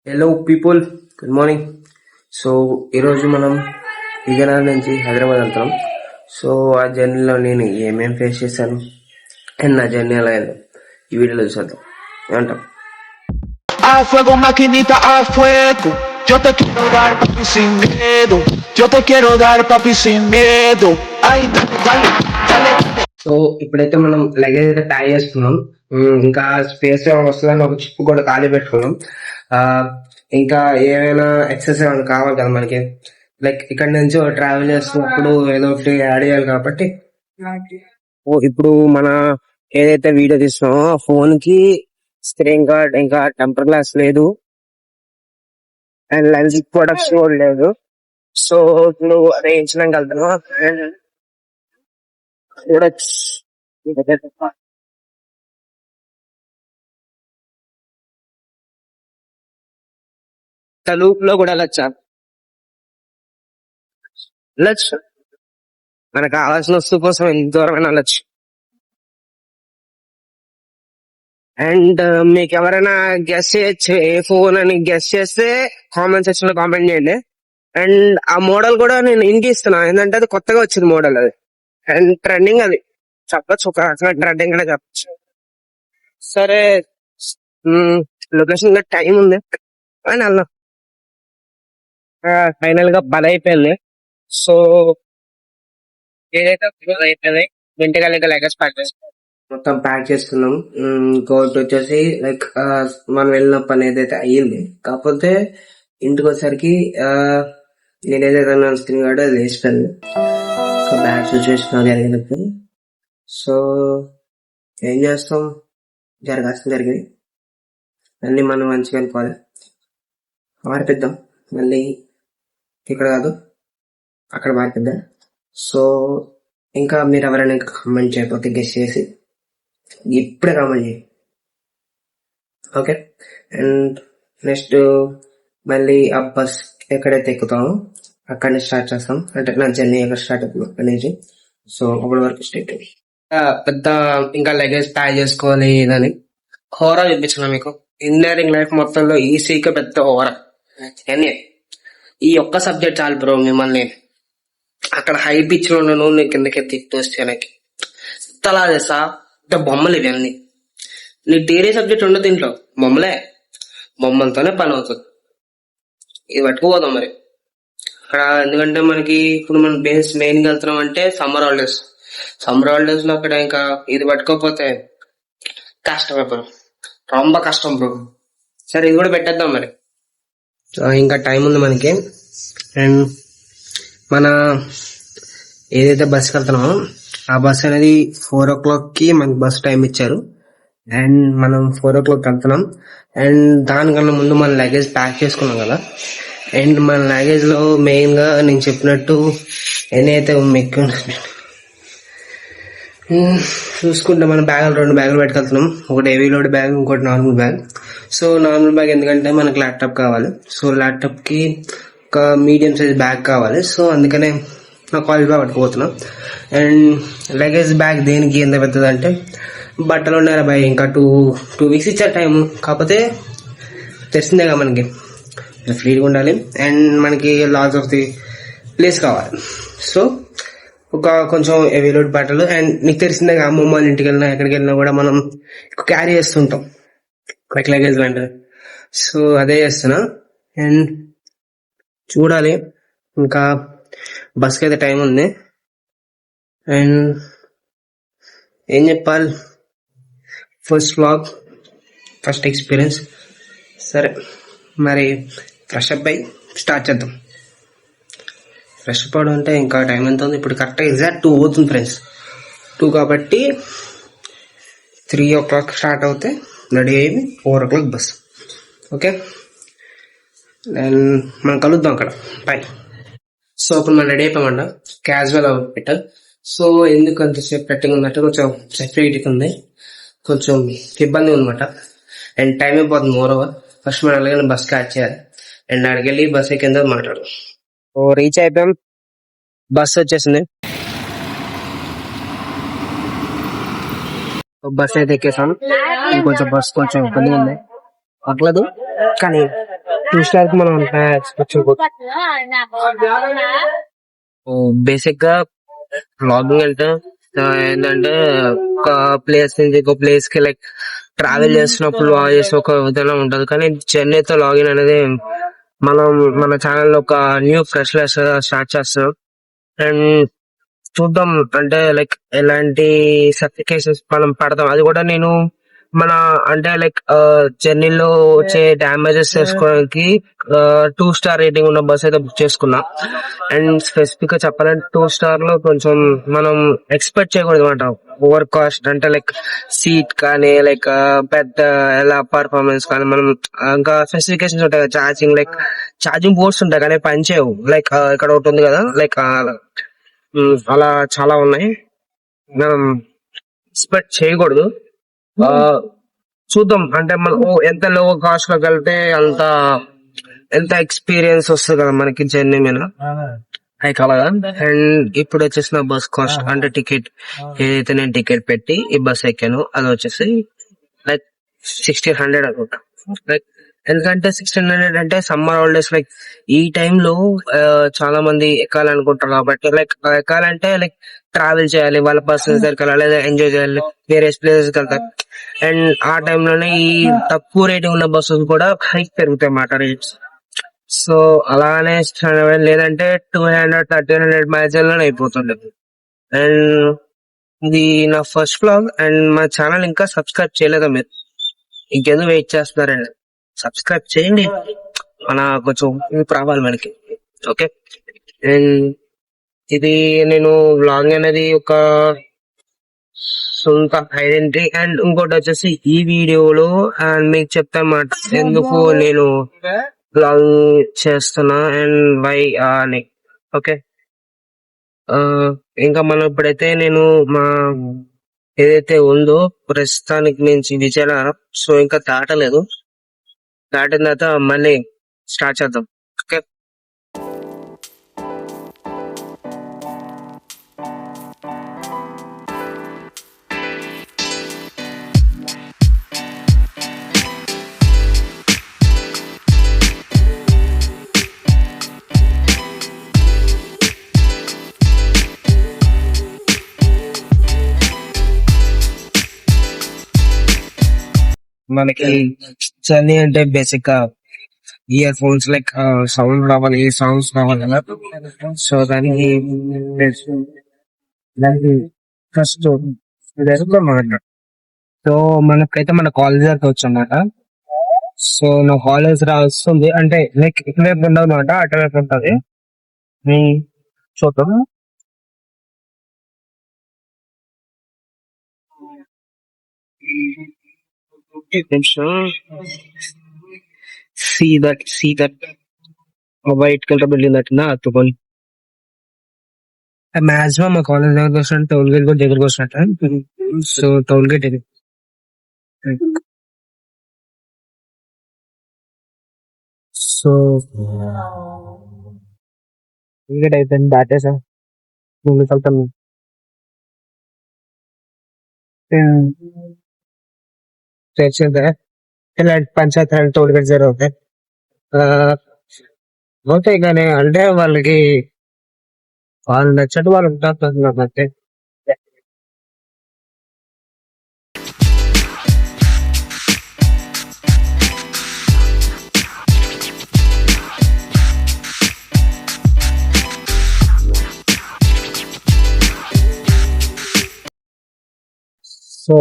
Hello people, good morning. So ఈరోజు మనం విజయనగరం నుంచి హైదరాబాద్ వెళ్తున్నాం. సో ఆ జర్నీలో నేను ఏమేమి ఫేస్ చేశాను అండ్ నా జర్నీ ఎలా అయిందో ఈ వీడియోలో చూసేద్దాం. ఏమంటాం? A fuego, maquinita, a fuego. Yo te quiero dar, papi, sin miedo. Yo te quiero dar, papi, sin miedo. Ay, dale, dale, dale. So ఇప్పుడైతే మనం లగేజ్ అయితే ప్యాక్ చేసుకున్నాం. ఇంకా స్పేస్ వస్తుందని ఒక చిప్ కూడా ఖాళీ పెట్టుకున్నాం. ఇంకా ఏమైనా ఎక్సెస్ ఏమైనా కావాలి కదా మనకి, లైక్ ఇక్కడ నుంచి ట్రావెల్ చేస్తున్నప్పుడు ఏదో ఒకటి యాడ్ చేయాలి కాబట్టి ఇప్పుడు మన ఏదైతే వీడియో తీస్తున్నామో ఆ ఫోన్ కి స్క్రీన్ గార్డ్ ఇంకా టెంపర్ గ్లాస్ లేదు అండ్ లెన్స్ ప్రొడక్ట్స్ కూడా లేదు. సో ఇప్పుడు అదే ఇన్సిడెంట్ వెళ్తున్నాం అండ్ ప్రొడక్ట్స్ లూప్ లో కూడా వెళ్ళొచ్చు. మనకు కావాల్సిన వస్తువు కోసం ఎంత దూరమైనా వెళ్ళొచ్చు. అండ్ మీకు ఎవరైనా గెస్ చేయొచ్చు ఏ ఫోన్ అని గెస్ చేస్తే కామెంట్ సెక్షన్ లో కామెంట్ చేయండి. అండ్ ఆ మోడల్ కూడా నేను ఇంటికి ఇస్తున్నా, ఎందుకంటే అది కొత్తగా వచ్చింది మోడల్ అది అండ్ ట్రెండింగ్. అది చెప్పచ్చు, ఒక రకంగా ట్రెండింగ్ కూడా చెప్పచ్చు. సరే, లొకేషన్ టైం ఉంది అని వెళ్దాం. ఫైనల్ గా పని అయిపోయింది. సో ఏదైతే పని అయిపోయింది ఇంటికి వెళ్ళి లగేజ్ ప్యాక్ చేసుకున్నాం, మొత్తం ప్యాక్ చేసుకున్నాం. ఇంకోటి వచ్చేసి లైక్ మనం వెళ్ళిన పని ఏదైతే అయ్యింది, కాకపోతే ఇంటికి వచ్చేసరికి నేను ఏదైతే స్క్రీన్ గార్డ్ అది వేసిపోయింది. బ్యాడ్ సిచ్యువేషన్ జరిగినప్పుడు. సో ఏం చేస్తాం, జరగాల్సింది జరిగింది. అన్ని మనం మంచిగా వెళ్ళిపోవాలి, మార్పిద్దాం. మళ్ళీ ఇక్కడ కాదు అక్కడ మార్పిద్దాం. సో ఇంకా మీరు ఎవరైనా ఇంకా కామెంట్ చేయకపోతే గెస్ట్ చేసి ఇప్పుడే కామెంట్ చేయి, ఓకే? అండ్ నెక్స్ట్ మళ్ళీ ఆ బస్ ఎక్కడైతే ఎక్కుతామో అక్కడి నుంచి స్టార్ట్ చేస్తాం. అంటే నా జర్నీ ఎక్కడ స్టార్ట్ అవుతుంది అక్కడి నుంచి. సో అప్పటి వరకు స్టేట్ పెద్ద ఇంకా లగేజ్ ప్యాక్ చేసుకోవాలి ఇదని హోరా చూపించిన మీకు. ఇంజనీరింగ్ లైఫ్ మొత్తంలో ఈసీకి పెద్ద హోరా. ఈ ఒక్క సబ్జెక్ట్ చాలు బ్రో మిమ్మల్ని అక్కడ హై పిచ్ లో ఉన్న కిందకి తిట్టొచ్చానికి తలా చేస్తా. బొమ్మలు ఇవన్నీ నీ థియరీ సబ్జెక్ట్ ఉండదు దీంట్లో, బొమ్మలతోనే పని అవుతుంది. ఇది పట్టుకుపోదాం మరి అక్కడ. ఎందుకంటే మనకి ఇప్పుడు మనం బేస్ మెయిన్ వెళ్తున్నాం అంటే సమ్మర్ హాలిడేస్ లో అక్కడ ఇంకా ఇది పట్టుకోకపోతే కష్టమే బ్రో, రొంబ కష్టం బ్రో. సరే ఇది కూడా పెట్టేద్దాం మరి. ఇంకా టైం ఉంది మనకి. అండ్ మన ఏదైతే బస్కి వెళ్తున్నామో ఆ బస్ అనేది 4 o'clock కి మనకి బస్ టైం ఇచ్చారు. అండ్ మనం 4 o'clock వెళ్తున్నాం. అండ్ దానికన్నా ముందు మన లగేజ్ ప్యాక్ చేసుకున్నాం కదా. అండ్ మన లగేజ్ లో మెయిన్ గా నేను చెప్పినట్టు ఏదైతే మీకు చూసుకుంటే మన బ్యాగులు 2 బ్యాగులు పెట్టుకెళ్తున్నాం. ఒకటి హెవీ లోడ్ బ్యాగ్, ఇంకోటి normal bag. So normal bag ఎందుకంటే మనకి ల్యాప్టాప్ కావాలి. సో ల్యాప్టాప్ కి ఒక మీడియం సైజ్ బ్యాగ్ కావాలి. సో అందుకనే నా కాలేజ్ బ్యాగ్ పట్టుకుపోతున్నాం. అండ్ లగేజ్ బ్యాగ్ దేనికి ఎంత పెద్దది అంటే బట్టలు ఉన్నారా బాయ్, ఇంకా టూ వీక్స్ ఇచ్చారు టైం. కాకపోతే తెలిసిందేగా మనకి ఫ్రీగా ఉండాలి అండ్ మనకి లాస్ ఆఫ్ ది ప్లేస్ కావాలి. సో ఒక కొంచెం హెవీ లోడ్ బట్టలు. అండ్ నీకు తెలిసిందేగా అమ్మమ్మ వాళ్ళ ఇంటికి వెళ్ళినా ఎక్కడికి వెళ్ళినా కూడా మనం క్యారీ చేస్తుంటాం లైక్ లగేజ్ అంటే. సో అదే చేస్తున్నా. అండ్ చూడాలి, ఇంకా బస్కి అయితే టైం ఉంది. అండ్ ఏం చెప్పాలి, ఫస్ట్ వ్లాగ్, ఫస్ట్ ఎక్స్పీరియన్స్. సరే మరి ఫ్రెష్ అప్ అయి స్టార్ట్ చేద్దాం. ఫ్రెష్ అప్ అవడం అంటే ఇంకా టైం ఎంత ఉంది ఇప్పుడు? కరెక్ట్గా ఎగ్జాక్ట్ 2 అవుతుంది ఫ్రెండ్స్. 2 కాబట్టి 3 o'clock స్టార్ట్ అవుతే రెడీ అయ్యి 4 o'clock బస్. ఓకే, అండ్ మనం కలుద్దాం అక్కడ. బాయ్. సో ఇప్పుడు మనం రెడీ అయిపోయామంట, క్యాజువల్ అవుట్ఫిట్. సో ఎందుకు అంతసేపు పెట్టింగ్ ఉన్నట్టు కొంచెం సెక్యూరిటీ ఉంది, కొంచెం ఇబ్బంది ఉందన్నమాట. అండ్ టైం అయిపోతుంది. మోరోవర్ ఫస్ట్ మనం అలాగే బస్ క్యాచ్ చేయాలి. అండ్ అక్కడికి వెళ్ళి బస్ ఎక్కిందో మాట్లాడు. ఓ రీచ్ అయిపోయాం, బస్ వచ్చేసింది. బస్ అయితే ఎక్కేసాం. ఇంకొంచెం బస్ కొంచెం ఇబ్బంది ఉంది, పర్లేదు కానీ 2 స్టార్ కి మనం అంత ఎక్స్పెక్ట్ చేయకూడదు. బేసిక్ గా బ్లాగింగ్ అంటే ఏంటంటే ఒక ప్లేస్ నుంచి ఇంకో ప్లేస్ కి లైక్ ట్రావెల్ చేస్తున్నప్పుడు లాగ్ చేసే ఒక విధానం ఉంటది. కానీ జర్నీతో లాగిన్ అనేది మనం మన ఛానల్ లో ఒక న్యూ ఫ్రెష్ స్టార్ట్ చేస్తున్నాం. అండ్ చూద్దాం అంటే లైక్ ఎలాంటి సర్టిఫికేషన్స్ మనం పడతాం. అది కూడా నేను మన అంటే లైక్ జర్నీలో వచ్చే డ్యామేజెస్ చేసుకోవడానికి 2 స్టార్ రేటింగ్ ఉన్న బస్ అయితే బుక్ చేసుకున్నా. అండ్ స్పెసిఫిక్ గా చెప్పాలంటే 2 స్టార్ లో కొంచెం మనం ఎక్స్పెక్ట్ చేయకూడదు అనమాట. ఓవర్ కాస్ట్ అంటే లైక్ సీట్ కానీ లైక్ పెద్ద ఎలా పర్ఫార్మెన్స్ కానీ మనం ఇంకా స్పెసిఫికేషన్స్ ఉంటాయి కదా, ఛార్జింగ్ లైక్ ఛార్జింగ్ పోర్ట్స్ ఉంటాయి కానీ పని చేయవు. లైక్ ఇక్కడ ఒకటి ఉంది కదా లైక్ అలా చాలా ఉన్నాయి. మనం ఎక్స్పెక్ట్ చేయకూడదు. ఆ, చూద్దాం అంటే మనం ఎంత లో కాస్ట్ లోకి వెళ్తే ఎంత ఎక్స్పీరియన్స్ వస్తుంది కదా మనకి జర్నీ మీద. లైక్ అలాగా. అండ్ ఇప్పుడు వచ్చేసి నా బస్ కాస్ట్ అంటే టికెట్ ఏదైతే నేను టికెట్ పెట్టి ఈ బస్ ఎక్కాను అది వచ్చేసి లైక్ 1600 అనుకుంటా. లైక్ ఎందుకంటే 1600 అంటే సమ్మర్ హాలిడేస్ లైక్ ఈ టైంలో చాలా మంది ఎక్కాలనుకుంటారు కాబట్టి లైక్ ఎక్కాలంటే లైక్ ట్రావెల్ చేయాలి, వాళ్ళ పర్సనల్ దగ్గరికి వెళ్ళాలి, లేదా ఎంజాయ్ చేయాలి, వేరే ప్లేసెస్ కి వెళ్తారు. అండ్ ఆ టైంలోనే ఈ తక్కువ రేటింగ్ ఉన్న బస్సెస్ కూడా హైక్ పెరుగుతాయి అన్నమాట రేట్స్. సో అలానే లేదంటే 200-1300 మైల్స్ అయిపోతుండే. అండ్ ఇది నా ఫస్ట్ వ్లాగ్. అండ్ మా ఛానల్ ఇంకా సబ్స్క్రైబ్ చేయలేదా మీరు? ఇంకెందుకు వెయిట్ చేస్తున్నారండి? సబ్స్క్రైబ్ చేయండి, మన కొంచెం ఊపు రావాలి మనకి. ఓకే. అండ్ ఇది నేను వ్లాగ్ అనేది ఒక సొంత ఐడెంటిటీ. అండ్ ఇంకోటి వచ్చేసి ఈ వీడియోలో అండ్ మీకు చెప్తాను ఎందుకు నేను బ్లాగ్ చేస్తున్నా అండ్ వై అని. ఓకే. ఇంకా మనం ఇప్పుడైతే నేను మా ఏదైతే ఉందో ప్రస్తుతానికి నుంచి విజయనగరం, సో ఇంకా దాటలేదు. దాటిన తర్వాత మళ్ళీ స్టార్ట్ చేద్దాం. ఓకే. మనకి జర్నీ అంటే బేసిక్ గా ఇయర్ ఫోన్స్ లైక్ సౌండ్ రావాలి, సాంగ్స్ రావాలి కదా. సో దానికి ఫస్ట్ మాట. సో మనకైతే మన కాలేజ్ దగ్గర వచ్చామాట. సో నా కాలేజ్ వస్తుంది అంటే లైక్ ఇటువైపు ఉండదు అనమాట, అటువైపు ఉంటది. చూద్దాం. See that white color building that na Tupal. Maximum మా కాలేజ్ దగ్గరకు వస్తున్నట్టు టోల్ గేట్ కూడా దగ్గరకు వస్తున్నట్టు. సో టోల్ గేట్ ఇది. సో టోల్ గేట్ అయిపోయింది, దాటేసా. ముందుకు వెళ్తాం. తెచ్చిందే ఇలాంటి పంచాయతీ టోల్ గేట్ జరుగుతాయి. అవుతాయి కానీ అంటే వాళ్ళకి వాళ్ళు నచ్చట్టు వాళ్ళు ఉంటారు అంటే. సో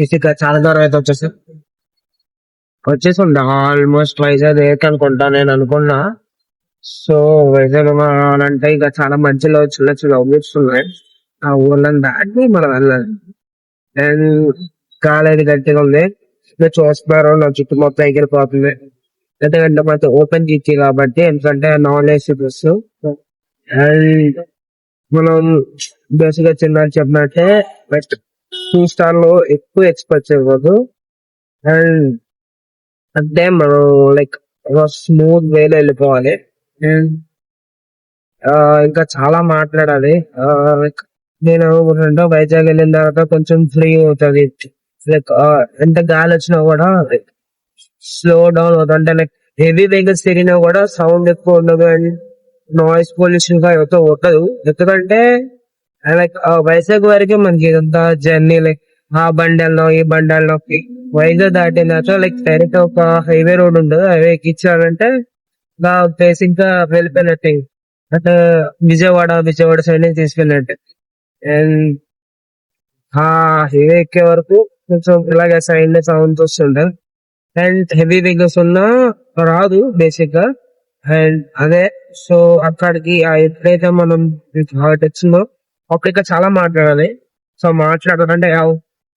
ఇసుక చాలా దూరం అయితే వచ్చేసి ఉండే ఆల్మోస్ట్ వైజాగ్ ఏక్ అనుకుంటా నేను అనుకున్నా. సో వైజాగ్ అంటే ఇక చాలా మధ్యలో చిన్న చిన్న ఊర్స్ ఉన్నాయి, ఆ ఊర్లను దాటి మనం వెళ్ళాలి. అండ్ గాలి గట్టిగా ఉంది, ఇంకా చూస్తున్నారు నా చుట్టూ మొత్తం ఎగిరిపోతుంది. ఎందుకంటే మొత్తం ఓపెన్ జీటీ కాబట్టి, ఎందుకంటే నాన్ ఏసీ బస్సు. అండ్ మనం బేసిక్ గా చిన్న చెప్పినట్టే బెస్ట్ 2 స్టార్ లో ఎక్కువ ఎక్స్పెక్ట్ చేయకూడదు. అండ్ అంటే మనం లైక్ స్మూత్ వేలో వెళ్ళిపోవాలి. అండ్ ఇంకా చాలా మాట్లాడాలి. లైక్ నేను వైజాగ్ వెళ్ళిన తర్వాత కొంచెం ఫ్రీ అవుతుంది. లైక్ ఎంత గాలి వచ్చినా కూడా స్లో డౌన్ అవుతుంది. అంటే లైక్ హెవీ వెహికల్స్ తిరిగినా కూడా సౌండ్ ఎక్కువ ఉండదు అండ్ నాయిస్ పొల్యూషన్ గా ఎక్కువ ఉండదు. ఎందుకంటే లైక్ వైజాగ్ వరకే మనకి ఇదంతా జర్నీ. లైక్ ఆ బండల్లో ఈ బండల్లో వైజాగ్ దాటినాక లైక్ డైరెక్ట్ ఒక హైవే రోడ్ ఉండదు. హైవే ఎక్కించాలంటే నా బేసిక్ గా వెళ్ళిపోయినట్టే. అంటే విజయవాడ సైడ్ నుంచి తీసుకెళ్ళినట్టే. అండ్ ఆ హైవే ఎక్కే వరకు కొంచెం ఇలాగే సైడ్ సౌండ్ వస్తుంటది. అండ్ హెవీ వెహికల్స్ ఉన్నా రాదు బేసిక్ గా. అండ్ అదే సో అక్కడికి ఎప్పుడైతే మనం హార్ట్ వచ్చిందో అప్పుడు ఇక్కడ చాలా మాట్లాడాలి. సో మాట్లాడాలంటే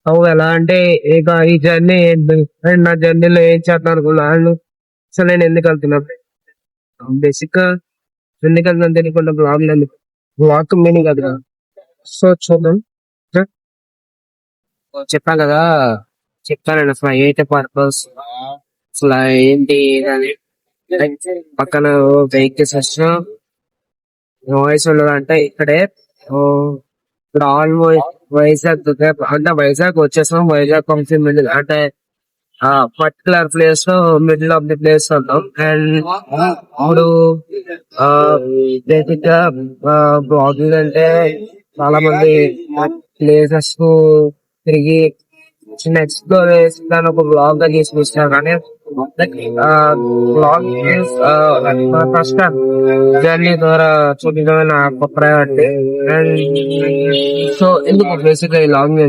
అవు ఎలా అంటే ఇక ఈ జర్నీ ఏంటి అండ్ నా జర్నీలో ఏం చేద్దాం అనుకున్నాను. సో నేను ఎందుకు వెళ్తున్నాను బేసిక్ గా ఎందుకు వెళ్తున్నాను తెలియకుండా బ్లాగ్ బ్లాగ్ మీనింగ్ కదా. సో చూద్దాం. చెప్పా కదా, చెప్తానండి అసలు ఏంటి పర్పస్, అసలు ఏంటి అని. పక్కన వెహికల్స్ వచ్చిన నాయిస్ ఉండదంటే ఇక్కడే ఇప్పుడు ఆల్మోస్ట్ వైజాగ్ అంటే వైజాగ్ వచ్చేసాం. వైజాగ్ కొంచెం మిడిల్ అంటే పర్టికులర్ ప్లేస్ లో మిడిల్ ఆఫ్ ది ప్లేస్ ఉంటాం. అండ్ ఇప్పుడు బేసిక్ గా బ్లాగింగ్ అంటే చాలా మంది ప్లేసెస్ తిరిగి చిన్న ఎక్స్ప్లోర్ చేసి ఒక బ్లాగ్ గా తీసుకొస్తారు. కానీ బ్లాగ్ ఫస్ట్ జర్నీ ద్వారా చూపించడం నా ప్రయారిటీ. అండ్ సో ఎందుకు బేసిక్ గా ఈ లాంగ్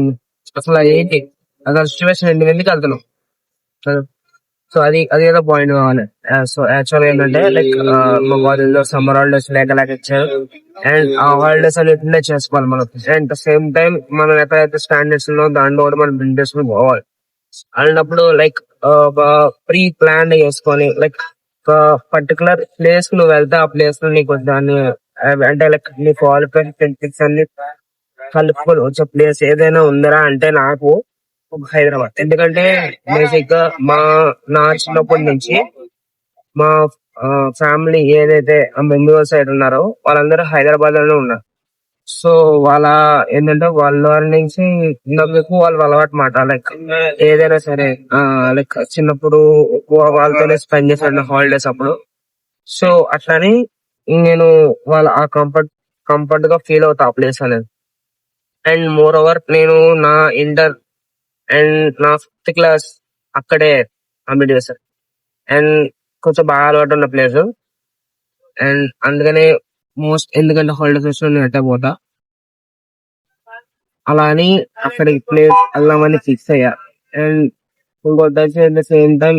అసలు ఏంటి అసలు సిచ్యువేషన్ ఏంటి, ఎందుకు వెళ్తున్నాం. సో అది ఏదో పాయింట్ కావాలి. సో యాక్చువల్ ఏంటంటే లైక్ మా కాలేజ్ లో సమ్మర్ హాలిడేస్ లేక ఇచ్చారు. అండ్ ఆ హాలిడేస్ అని ఇట్లే చేసుకోవాలి మనం. అండ్ సేమ్ టైం మనం ఎక్కడైతే స్టాండర్డ్స్ ఉన్నో దాంట్లో కూడా మనం బిల్డ్ చేసుకుని పోవాలి. అన్నప్పుడు లైక్ ఒక ప్రీ ప్లాన్ చేసుకొని లైక్ ఒక పర్టికులర్ ప్లేస్ నువ్వు వెళ్తే ఆ ప్లేస్ లో నీకు దాన్ని అంటే లైక్ నీ క్వాలిఫికేషన్స్ అన్ని కలుపుకొని వచ్చే ప్లేస్ ఏదైనా ఉందరా అంటే నాకు హైదరాబాద్. ఎందుకంటే బేసిక్ గా నా చిన్నప్పటి నుంచి మా ఫ్యామిలీ ఏదైతే బెంగళూరు సైడ్ ఉన్నారో వాళ్ళందరూ హైదరాబాద్ లోనే ఉన్నారు. సో వాళ్ళ ఏంటంటే వాళ్ళ నుంచి నాకు వాళ్ళు అలవాటు మాట లైక్ ఏదైనా సరే లైక్ చిన్నప్పుడు వాళ్ళతోనే స్పెండ్ చేశాను హాలిడేస్ అప్పుడు. సో అట్లని నేను వాళ్ళ ఆ కంఫర్ట్ గా ఫీల్ అవుతా ఆ ప్లేస్ అనేది. అండ్ మోర్ ఓవర్ నేను నా ఇంటర్ అండ్ నా 5th క్లాస్ అక్కడే కంప్లీట్ చేశాను. అండ్ కొంచెం బాగా అలవాటు ఉన్న ప్లేస్. అండ్ అందుకనే ఎందుకంటే హాలిడేస్ వచ్చిన నేను అట్టే పోతా. అలా అని అక్కడికి ప్లేస్ వెళ్దామని ఫిక్స్ అయ్యా. అండ్ ఇంకోటి వచ్చి at the same time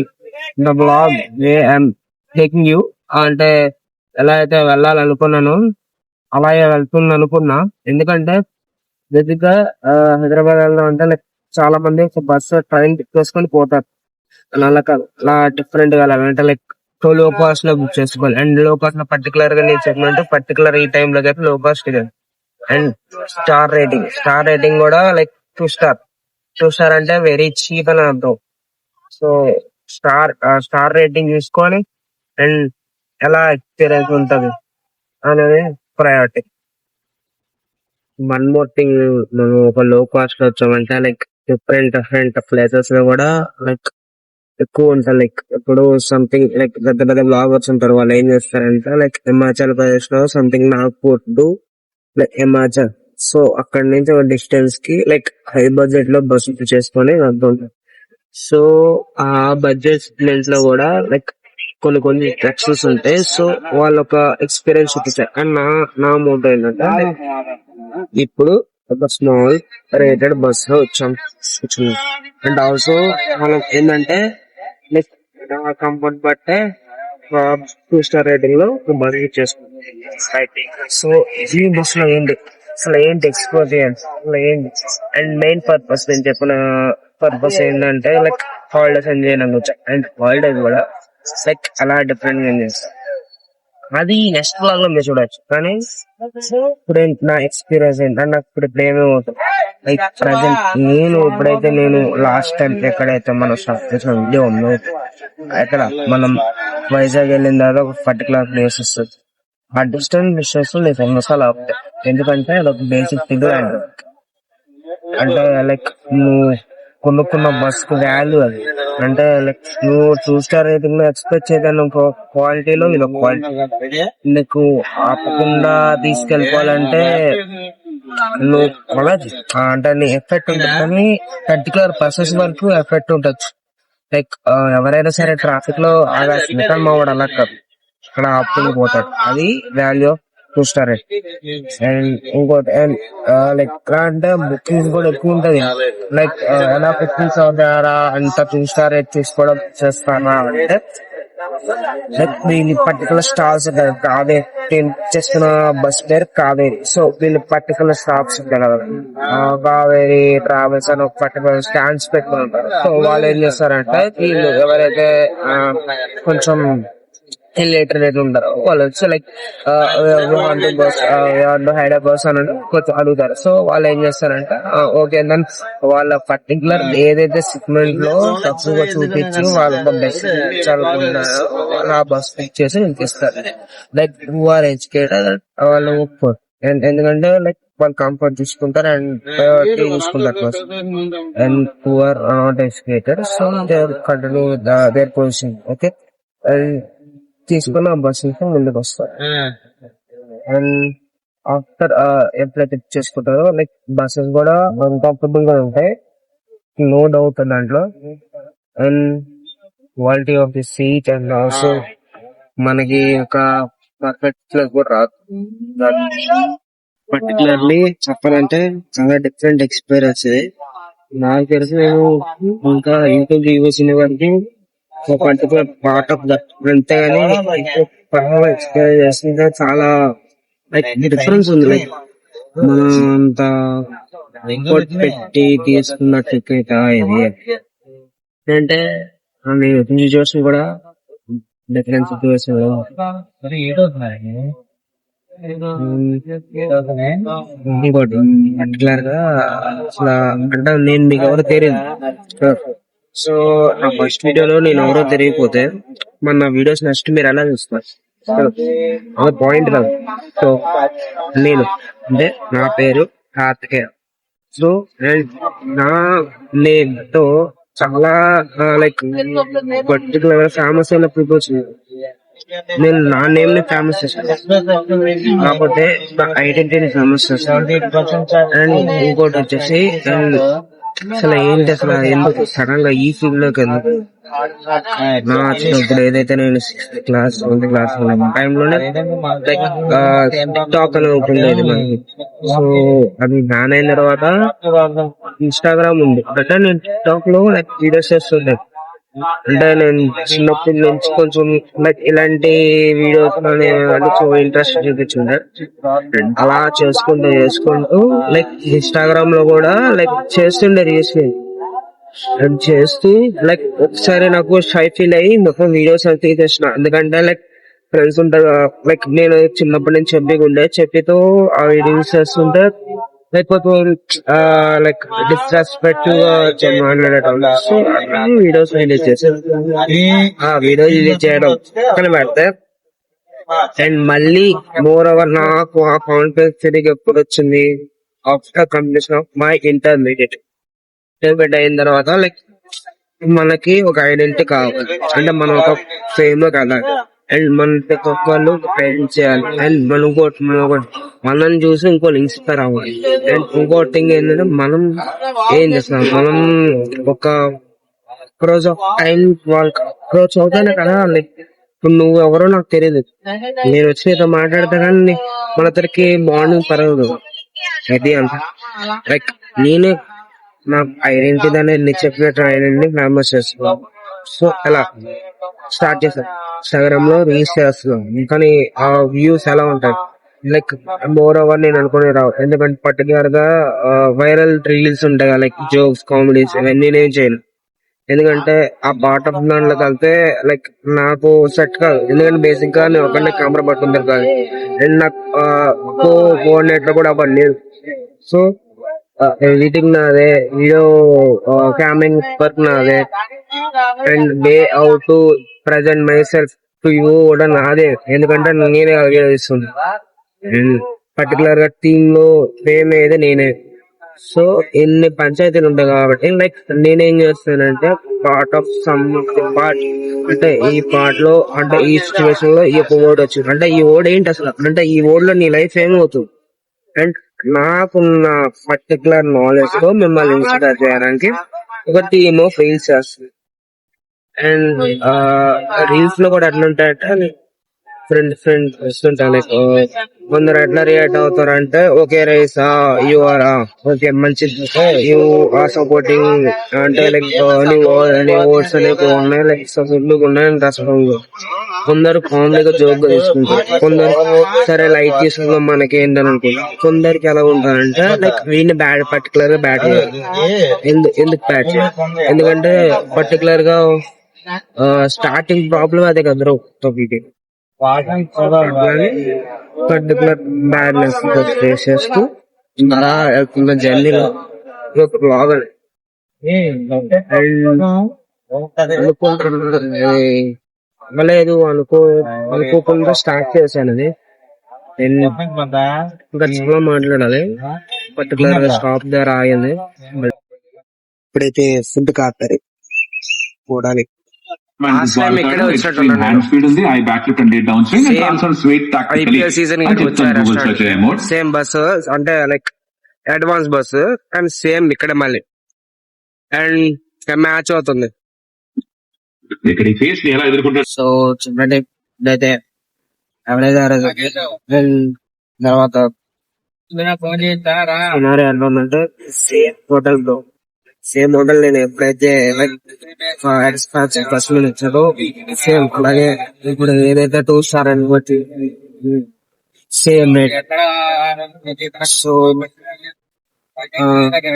the blog way I'm taking you అంటే ఎలా అయితే వెళ్ళాలనుకున్నాను అలాగే వెళ్తుంది అనుకున్నా. ఎందుకంటే బేసిక్ గా హైదరాబాద్ వెళ్దాం అంటే లైక్ చాలా మంది బస్సు ట్రైన్ తీసుకొని పోతారు. అలా కాదు, అలా డిఫరెంట్ గా అంటే లైక్ లో కాస్ట్ లో బుక్ చేసుకోవాలి. అండ్ లో కాస్ట్ లో పర్టికులర్ గా నేను చెప్పినట్టు పర్టికులర్ ఈ టైం లో అయితే లో cost ticket. And star rating కూడా లైక్ 2 స్టార్ అంటే వెరీ చీప్ అని అర్థం. సో స్టార్ రేటింగ్ చూసుకొని అండ్ ఎలా ఎక్స్పీరియన్స్ ఉంటది అనేది ప్రయారిటీ. వన్ మోర్ థింగ్, మనం ఒక లో కాస్ట్ లో వచ్చామంటే లైక్ డిఫరెంట్ ప్లేసెస్ లో కూడా లైక్ ఎక్కువ ఉంటాయి. లైక్ ఇప్పుడు సంథింగ్ లైక్ పెద్ద పెద్ద బ్లాగర్స్ ఉంటారు. వాళ్ళు ఏం చేస్తారంటే లైక్ హిమాచల్ ప్రదేశ్ లో something Nagpur to like Himachal. So అక్కడ నుంచి ఒక డిస్టెన్స్ కి లైక్ హై బడ్జెట్ లో బస్సు చేసుకొని వెళ్తుంటారు. సో ఆ బడ్జెట్ ప్లేస్ లో కూడా లైక్ కొన్ని ట్రక్స్ ఉంటాయి. సో వాళ్ళు ఒక ఎక్స్పీరియన్స్ చూపించారు. అండ్ నా మోటో ఏంటంటే ఇప్పుడు ఒక స్మాల్ రేటెడ్ బస్ లో వచ్చింది. అండ్ ఆల్సో మనం ఏంటంటే లైక్ కంఫర్ట్ బట్టే 2 స్టార్ రేటింగ్ లో బస్ చేసుకుంటాం. సో ఈ బస్ లో ఏంటి ఎక్స్ప్లోర్ చేయాలి అసలు ఏంటి. అండ్ మెయిన్ పర్పస్ నేను చెప్పిన పర్పస్ ఏంటంటే లైక్ హాలిడేస్ ఎంజాయ్ చేయడానికి. అండ్ హాలిడేస్ కూడా లైక్ అలా డిఫరెంట్ గా ఎంజాయ్ చేస్తాను. అది నెక్స్ట్ బ్లాగ్ లో మీరు చూడొచ్చు. కానీ ఇప్పుడు నా ఎక్స్పీరియన్స్ ఏంటంటే నాకు ఇప్పుడు ఏమేమవుతుంది లైక్ ప్రజెంట్ నేను లాస్ట్ టైం ఎక్కడైతే మనం స్టార్ట్ చేసిన వీడియో ఉందో అక్కడ మనం వైజాగ్ వెళ్ళిన తర్వాత ఒక పర్టికులర్ ప్లేస్ వస్తుంది. ఆ డిస్టెన్స్ విషయస్ నేను 2 నిమిషాలు ఆపుతాయి. ఎందుకంటే అదొక బేసిక్ థింగ్. అంటే లైక్ నువ్వు కొనుక్కున్న బస్ కు వాల్యూ అది. అంటే లైక్ నువ్వు 2 స్టార్ రేటింగ్ లో ఎక్స్పెక్ట్ చేయడానికి ఒక క్వాలిటీలో ఇది క్వాలిటీ. నీకు ఆపకుండా తీసుకెళ్ళిపోవాలంటే నువ్వు కొనచ్చు. అంటే నీ ఎఫెక్ట్ ఉంటుంది, కానీ పర్టికులర్ పర్సన్స్ వరకు ఎఫెక్ట్ ఉండొచ్చు. లైక్ ఎవరైనా సరే ట్రాఫిక్ లో ఆగాల్సింది, కానీ మా వాడు అలా కాదు, అక్కడ ఆపుకుని పోతాడు. అది value of 2 star rating. And ఇంకోటి లైక్ ఎలా అంటే బుకింగ్స్ కూడా ఎక్కువ ఉంటది. లైక్ ఎలా బుకింగ్స్ అవుతారా అంత 2 స్టార్ రేట్ తీసుకోవడం చేస్తారా అంటే లైక్ వీళ్ళు పర్టికులర్ స్టాల్స్ ఉంటాయి. కావేరి చేస్తున్న బస్ పేరు కావేరి. సో వీళ్ళు పర్టికులర్ స్టాప్స్ ఉంటాయి కదా, కావేరి ట్రావెల్స్ అని ఒక పర్టికులర్ స్టాండ్స్ పెట్టుకుని ఉంటారు. సో వాళ్ళు ఏం చేస్తారంటే వీళ్ళు ఎవరైతే కొంచెం లేటర్ రేట్ ఉంటారు వాళ్ళు వచ్చి లైక్ బస్ హైదరాబాద్ బస్ అని కొంచెం అడుగుతారు. సో వాళ్ళు ఏం చేస్తారంటే ఓకే దాని వాళ్ళ పర్టికులర్ ఏదైతే సెగ్మెంట్ లో తక్కువగా చూపించి వాళ్ళ బెస్ట్ చదువుకుంటున్నారో వాళ్ళు ఆ బస్ పిక్ చేసి ఇస్తారు. లైక్ హూ ఆర్ ఎడ్యుకేటెడ్ వాళ్ళు ఒప్పుకోరు. ఎందుకంటే లైక్ వాళ్ళు కంఫర్ట్ చూసుకుంటారు అండ్ ప్రయారిటీ చూసుకుంటారు బస్. And who are not educated so they continue their position. Okay, తీసుకుని ఆ బస్ నుంచి ముందుకు వస్తారు. అండ్ ఆఫ్టర్ ఎప్పుడైతే చేసుకుంటారో లైక్ బస్సెస్ కూడా అన్కంఫర్టబుల్ గా ఉంటాయి, నో డౌట్ దాంట్లో. And quality of the seat and also మనకి ఒక పర్ఫెక్ట్ కూడా రాదు. పర్టికులర్లీ చెప్పాలంటే చాలా డిఫరెంట్ ఎక్స్పీరియన్స్ ఇది. నాకు తెలిసి నేను ఇంకా యూట్యూబ్ రివ్యూస్ వరకు ఒక పర్టికులర్ పార్ట్ ఆఫ్ దట్ అంతేగాని ఎక్స్పీరియన్స్ చేస్తుంటే చాలా లైక్ డిఫరెన్స్ ఉంది. లైక్ మనం అంత ఎఫర్ట్ పెట్టి తీసుకున్న టికెట్ ఇది అంటే నేను సిచ్యువేషన్ కూడా డిఫరెంట్ సిచ్యువేషన్ ఇంకోటి పర్టికులర్ గా అసలు అంటే నేను మీకు ఎవరు తెలియదు. సో నా ఫస్ట్ వీడియోలో నేను ఎవరో తెలియకపోతే మన వీడియోస్ నెక్స్ట్ మీరు ఎలా చూస్తారు అదే పాయింట్ కాదు. సో నేను అంటే నా పేరు కార్తికేయ. సో నా నేమ్ తో చాలా లైక్ పర్టికులర్ ఫేమస్ అయిన పీపుల్స్ నేను నా నేమ్ ని ఫేమస్ చేస్తాను, కాకపోతే నా ఐడెంటిటీని ఫేమస్ చేస్తాను. అండ్ ఇంకోటి వచ్చేసి అసలు ఏంటి అసలు ఎందుకు సడన్ గా ఈ ఫీల్డ్ లోకి ఎందుకు నా వచ్చినప్పుడు ఏదైతే నేను 6th క్లాస్ 7th క్లాస్ టైంలోనే టిక్ టాక్ అని ఒకటి ఉండేది మనకి. సో అది బ్యాన్ అయిన తర్వాత ఇన్స్టాగ్రామ్ ఉంది, అంటే నేను టిక్ టాక్ లో లైక్ వీడియోస్ చేస్తుండే. అంటే నేను చిన్నప్పటి నుంచి కొంచెం లైక్ ఇలాంటి వీడియోస్ ఇంట్రెస్ట్ చూపించుండే. అలా చేసుకుంటూ లైక్ ఇన్స్టాగ్రామ్ లో కూడా లైక్ చేస్తుండే రీల్స్ చేస్తూ లైక్ ఒకసారి నాకు షై ఫీల్ అయ్యి మొత్తం వీడియోస్ అయితే తీసేసిన. ఎందుకంటే లైక్ ఫ్రెండ్స్ ఉంటారు, లైక్ నేను చిన్నప్పటి నుంచి చెప్పితో ఆ రీల్స్ చేస్తుంటే లైక్ లైక్ డిస్రెస్పెక్ట్ మాట్లాడటం. సో వీడియోస్ రిలీజ్ చేశాను. ఆ వీడియో రిలీజ్ చేయడం పక్కన పెడితే అండ్ మళ్ళీ మోర్ ఓవర్ నాకు ఆ కాన్ఫిడెన్స్ తిరిగి ఎప్పుడు వచ్చింది after completion of my intermediate అయిన తర్వాత. లైక్ మనకి ఒక ఐడెంటిటీ కావాలి, అంటే మనం ఒక ఫేమ్ లో కదా, అండ్ మన ప్రతి ఒక్కళ్ళు ట్రైన్ చేయాలి. అండ్ మనం మనం చూసి ఇంకోళ్ళు ఇన్స్పైర్ అవ్వాలి. అండ్ ఇంకోటి థింగ్ ఏంటంటే మనం ఏం చేస్తాం, మనం ఒక రోజు టైం వాళ్ళకి అప్రోచ్ అవుతానే కదా. లైక్ ఇప్పుడు నువ్వు ఎవరో నాకు తెలియదు, నేను వచ్చి నీతో మాట్లాడతా కానీ మన ఇద్దరికి బాండింగ్ పరగదు. అది అంట లైక్ నేనే నా ఐడెంటిటీ అనేది చెప్పినట్టు ఐడెంటిటీ ఫేమస్ చేస్తున్నాను. సో ఎలా స్టార్ట్ చేశాను, ఇన్స్టాగ్రామ్ లో రీల్స్ చేస్తున్నాం, కానీ ఆ వ్యూస్ ఎలా ఉంటాయి లైక్ మోర్ ఓవర్ నేను అనుకునే రావు. ఎందుకంటే పర్టికులర్ గా వైరల్ రీల్స్ ఉంటాయి కదా, లైక్ జోక్స్ కామెడీస్ ఇవన్నీ నేను చేయను. ఎందుకంటే ఆ పార్ట్ ఆఫ్ దాంట్లోకి వెళ్తే లైక్ నాకు సెట్ కాదు. ఎందుకంటే బేసిక్ గా నేను ఒకరిని కెమెరా పట్టుకుంటాను కాదు, అండ్ నాకు కోఆర్డినేటర్ కూడా అవ్వదు లేదు. సో ఎడిటింగ్ నాదే, వీడియో క్యామింగ్ వర్క్ నాదే, and way how to present my self to you కూడా నాదే. ఎందుకంటే నేనే ఇస్తుంది. పర్టికులర్ గా టీమ్ లో ఫేమ్ ఏది నేనే. సో ఇన్ని పంచాయతీలు ఉంటాయి కాబట్టి లైక్ నేనేం చేస్తానంటే పార్ట్ ఆఫ్ సమ్ పార్ట్ అంటే ఈ పార్ట్ లో అంటే ఈ సిచ్యువేషన్ లో ఈ ఒక వర్డ్ వచ్చింది అంటే ఈ వర్డ్ ఏంటి అసలు అంటే ఈ వర్డ్ లో నీ లైఫ్ ఏమవుతుంది అండ్ నాకున్న పర్టికులర్ నాలెడ్జ్ తో మిమ్మల్ని ఇన్స్పైర్ చేయడానికి ఒక టీమ్ ఆఫ్ రీల్స్ చేస్తుంది అండ్ రీల్స్ లో కూడా ఎట్లా ఉంటాయంటే ఫ్రెండ్ వస్తుంటా లైక్ కొందరు ఎట్లా రియాక్ట్ అవుతారు అంటే okay rice you are okay మంచిది యూ ఆర్ సపోర్టింగ్ అంటే లైక్ నీ ఓట్స్ అనేవి ఉన్నాయి లైక్ ఫుల్ ఉన్నాయి అంటే అసలు కొందరు కామెడీగా జోక్ గా తీసుకుంటారు కొందరు సరే లైట్ తీసుకుందాం మనకి ఏంటని అనుకుంటారు కొందరికి ఎలా ఉంటారంటే లైక్ వీడిని బ్యాడ్ పర్టికులర్ గా బ్యాట్ చేయాలి ఎందుకు బ్యాట్ చేయాలి ఎందుకంటే పర్టికులర్ గా స్టార్టింగ్ ప్రాబ్లం అదే కదా బ్రో వీటి పర్టికులర్ బ్యాడ్నెస్ ఫేస్ చేస్తూ అలా వెళ్తున్న జర్నీలో ఒక బ్లాగ్ లేదు అనుకోకుండా స్టార్ట్ చేశాను అది ఇంకా చాలా మాట్లాడాలి పర్టికులర్ గా స్టాప్ దగ్గర ఆగింది ఇప్పుడైతే ఫుడ్ కాపారి చూడాలి Last time ఇక్కడే వచ్చినట్టున్నాడు హ్యాండ్ స్పీడ్ ఉంది I back lift and down swing and transfer sweet tactically IPL season Google search amount same bus అంటే లైక్ అడ్వాన్స్ బస్ కానీ సేమ్ ఇక్కడ మళ్ళీ అండ్ మ్యాచ్ అవుతుంది ఇక్కడ ఈ ఫేస్ ని ఎలా ఎదుర్కొంటారు సో చూడండి ఇదైతే తర్వాత సినారీ ఎట్లా ఉందంటే same hotel bro same hotel నేను ఎప్పుడైతే బస్ మీద వచ్చాడో సేమ్ అలాగే ఇప్పుడు ఏదైతే 2 స్టార్ అని బట్టి సేమ్ రేట్ సో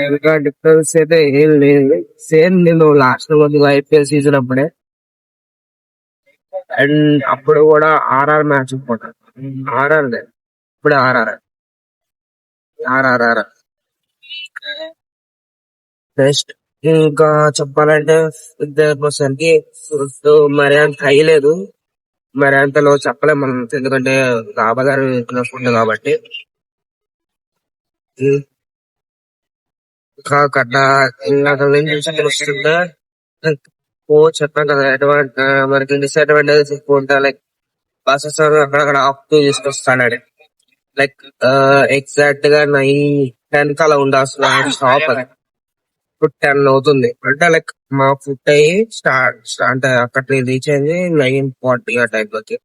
ఇంకా డిఫరెన్స్ అయితే ఏం లేదు సేమ్ నేను లాస్ట్ మంత్ ఐపీఎల్ సీజన్ అప్పుడే అండ్ అప్పుడు కూడా ఆర్ఆర్ మ్యాచ్ అనుకుంటా ఆర్ఆర్ లేదు ఇప్పుడే ఆర్ఆర్ నెక్స్ట్ ఇంకా చెప్పాలంటే ఇద్దరికి ఫుడ్ మరి అంత అయ్యలేదు మరి అంతలో చెప్పలేము మనం ఎందుకంటే బాబాగారు ఫుడ్ కాబట్టి ఇంకా కట్ట ఇంకా వస్తుంటే చెప్పాం కదా మనకి డిసడ్వాంటేజెస్ ఎక్కువ ఉంటాయి లైక్ బస్సెస్ అక్కడక్కడ ఆఫ్ తీసుకొస్తాడు లైక్ ఎగ్జాక్ట్ గా 9-10 కలా ఉండాల్సిన షాప్ అది ఇప్పుడు 10 అవుతుంది అంటే లైక్ మా ఫుడ్ అయ్యి స్టార్ట్ అంటే అక్కడ రీచ్ అయింది 9:40 ఆ టైప్ లోకి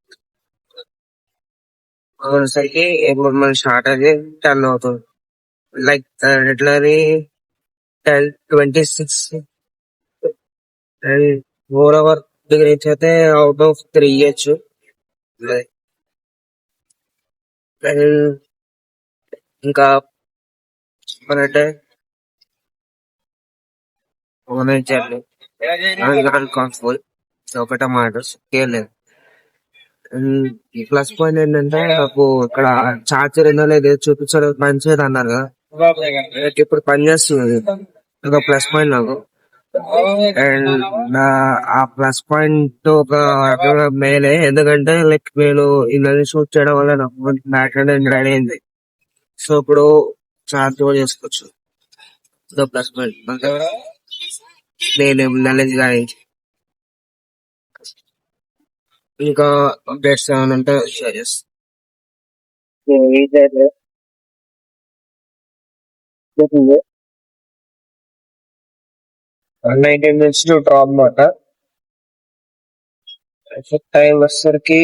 సరికి ఇప్పుడు మనం స్టార్ట్ అయ్యి 10 అవుతుంది like regularly 10:26 and 4 hour reach అయితే అవుట్ ఆఫ్ 3 ఇయచ్చు ఇంకా చెప్పాలంటే జర్నీ కంఫర్టబుల్ ఒకటే మాట లేదు ఈ ప్లస్ పాయింట్ ఏంటంటే నాకు ఇక్కడ చార్జర్ ఏందో లేదు చూపించడం పనిచేయదు అన్నారు కదా ఇప్పుడు పనిచేస్తుంది ఒక ప్లస్ పాయింట్ నాకు అండ్ ఆ ప్లస్ పాయింట్ ఒక మేలే ఎందుకంటే లైక్ నేను ఇళ్ళని షూట్ చేయడం వల్ల నాకు బ్యాటరీ రెడీ అయింది సో ఇప్పుడు చార్జ్ కూడా చేసుకోవచ్చు ప్లస్ పాయింట్ నేను నాలెడ్జ్ కానీ ఇంకా అప్డేట్స్ ఏమైనా ఉంటే షేర్ చేస్తాను 19 minutes టు డ్రాప్ అనమాట టైం వచ్చేసరికి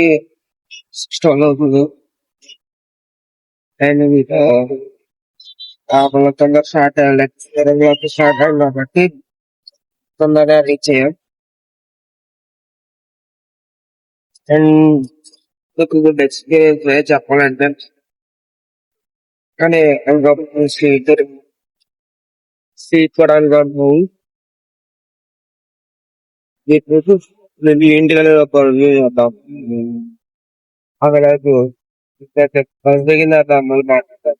6 అవుతుంది అండ్ తొందరగా స్టార్ట్ అయ్యాలి స్టార్ట్ అయ్యింది కాబట్టి తొందరగా రీచ్ అయ్యాం అండ్ గుడ్ ఎక్స్పీరియన్స్ చెప్పాలంటే కానీ సీట్ కూడా అనుకోండి ఇంటికి రివ్యూ చేద్దాం అక్కడ బస్ దిగిన తర్వాత మళ్ళీ మాట్లాడతాం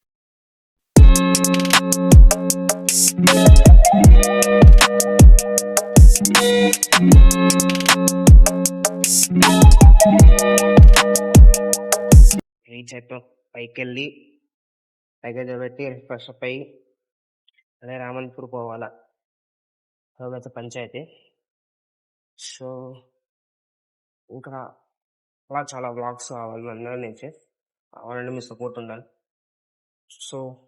రీచ్ అయిపోయాం పైకి వెళ్ళి లగేజ్ పెట్టి ఫ్రెష్ అప్ అయ్యి అదే రామన్పూర్ పోవాలా, అదొక పంచాయతీ. సో ఇంకా అలా చాలా వ్లాగ్స్ కావాలి మన నుంచి, కావాలంటే మీ సపోర్ట్ ఉండాలి. సో